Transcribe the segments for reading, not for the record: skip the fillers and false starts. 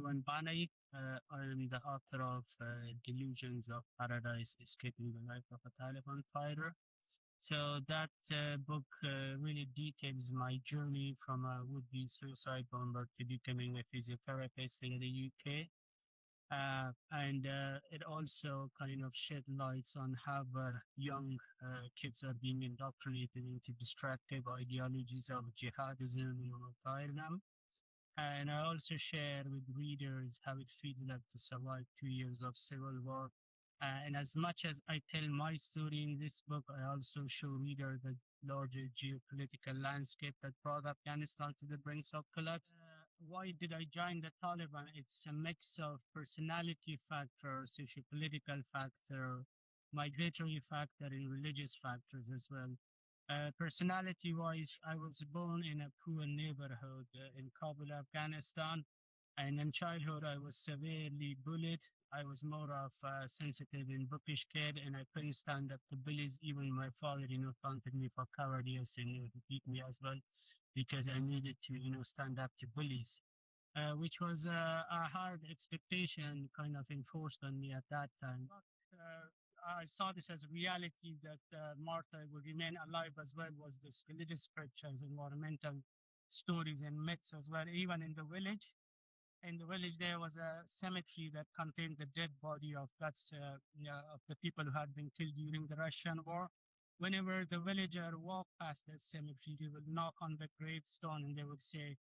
Maiwand Banayee. I'm the author of Delusions of Paradise, Escaping the Life of a Taliban Fighter. So that book really details my journey from a would-be suicide bomber to becoming a physiotherapist in the UK. And it also kind of shed lights on how young kids are being indoctrinated into destructive ideologies of jihadism and Vietnam. And I also share with readers how it feels like to survive 2 years of civil war. And as much as I tell my story in this book, I also show reader the larger geopolitical landscape that brought Afghanistan to the brink of collapse. Why did I join the Taliban? It's a mix of personality factor, socio-political factor, migratory factor, and religious factors as well. Personality wise, I was born in a poor neighborhood in Kabul, Afghanistan. And in childhood, I was severely bullied. I was more of a sensitive and bookish kid, and I couldn't stand up to bullies. Even my father, taunted me for cowardice and he beat me as well because I needed to, stand up to bullies, which was a hard expectation kind of enforced on me at that time. I saw this as a reality that Martha would remain alive as well was this religious scriptures, environmental stories and myths as well. Even in the village, there was a cemetery that contained the dead body of of the people who had been killed during the Russian war. Whenever the villager walked past that cemetery, they would knock on the gravestone and they would say,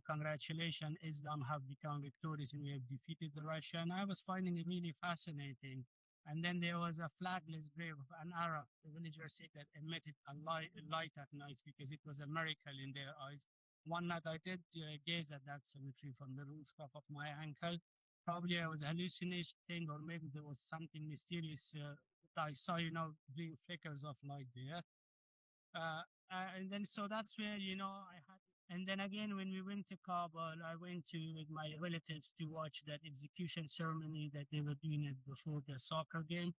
"Congratulations, Islam have become victorious and we have defeated the Russia." And I was finding it really fascinating. And then there was a flagless grave of an Arab. The villagers said that emitted a light at night because it was a miracle in their eyes. One night I did gaze at that cemetery from the rooftop of my uncle. Probably I was hallucinating, or maybe there was something mysterious that I saw, green flickers of light there. And then so that's where I had. And then again, when we went to Kabul, I went to with my relatives to watch that execution ceremony that they were doing it before the soccer game.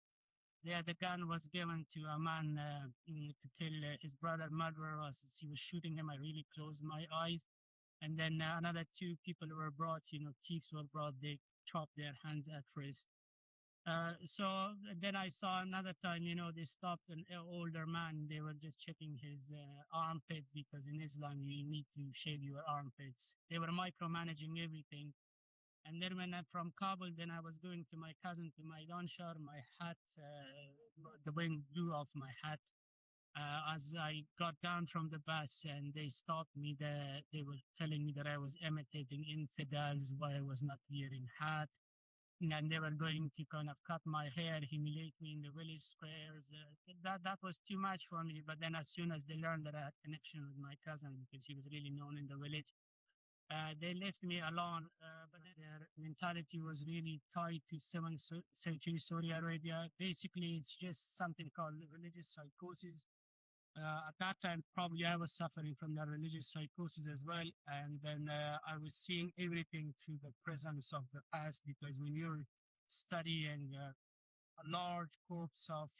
There, the gun was given to a man to kill his brother murderer. As he was shooting him, I really closed my eyes. And then another two people were brought, thieves were brought. They chopped their hands at wrist. So then I saw another time, they stopped an older man. They were just checking his armpit because in Islam you need to shave your armpits. They were micromanaging everything. And then when I'm from Kabul, then I was going to my cousin to my Donshar, my hat, the wind blew off my hat. As I got down from the bus and they stopped me, they were telling me that I was imitating infidels, why I was not wearing hat. And they were going to kind of cut my hair, humiliate me in the village squares. That was too much for me. But then as soon as they learned that I had connection with my cousin, because he was really known in the village, they left me alone, but their mentality was really tied to 7th century Saudi Arabia. Basically, it's just something called religious psychosis. At that time, probably I was suffering from that religious psychosis as well. And then I was seeing everything through the prisms of the past because when you're studying a large corpus of,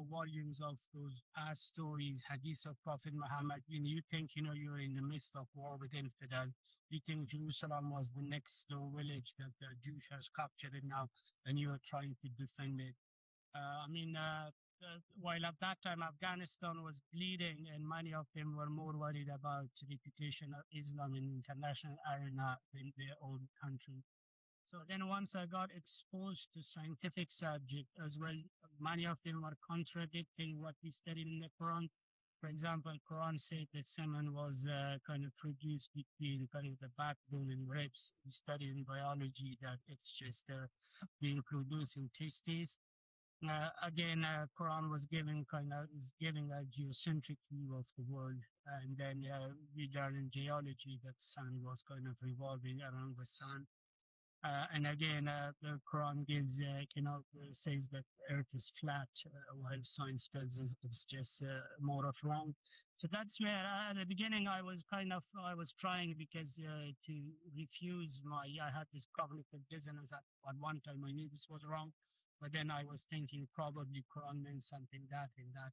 volumes of those past stories, hadith of Prophet Muhammad, you think, you're in the midst of war with infidel. You think Jerusalem was the next door village that the Jews has captured it now, and you're trying to defend it. While at that time Afghanistan was bleeding and many of them were more worried about the reputation of Islam in international arena than their own country. So then once I got exposed to scientific subject as well, many of them were contradicting what we studied in the Quran. For example, Quran said that semen was kind of produced between kind of the backbone and ribs. We studied in biology that it's just being produced in testes. Again, Quran was giving a geocentric view of the world, and then we learned in geology that sun was kind of revolving around the sun. And again, the Quran says that the Earth is flat, while science tells us it's just more of wrong. So that's where at the beginning I was trying because to refuse I had this cognitive dissonance at one time. I knew this was wrong, but then I was thinking probably Quran meant something that and that.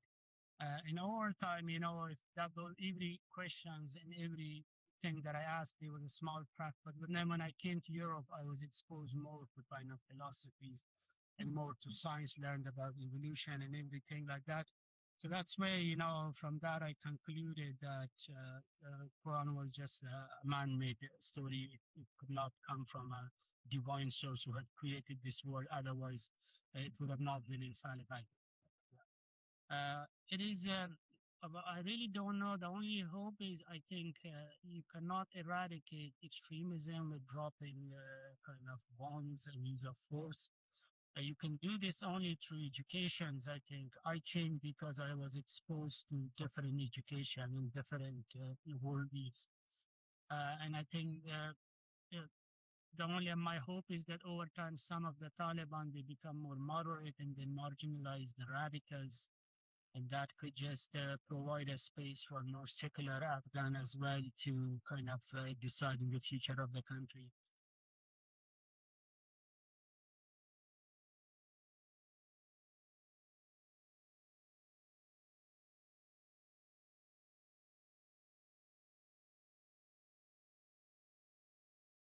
In our time, if that every questions and every thing that I asked. They were a small crack. But then when I came to Europe, I was exposed more to kind of philosophies and more to science, learned about evolution and everything like that. So that's where, from that I concluded that Quran was just a man-made story. It could not come from a divine source who had created this world. Otherwise, it would have not been infallible. It is. I really don't know. The only hope is I think you cannot eradicate extremism with dropping kind of bombs and use of force. You can do this only through educations. I think I changed because I was exposed to different education and different worldviews. And I think uh, the only my hope is that over time, some of the Taliban they become more moderate and they marginalize the radicals, and that could just provide a space for more secular Afghan as well to kind of decide in the future of the country.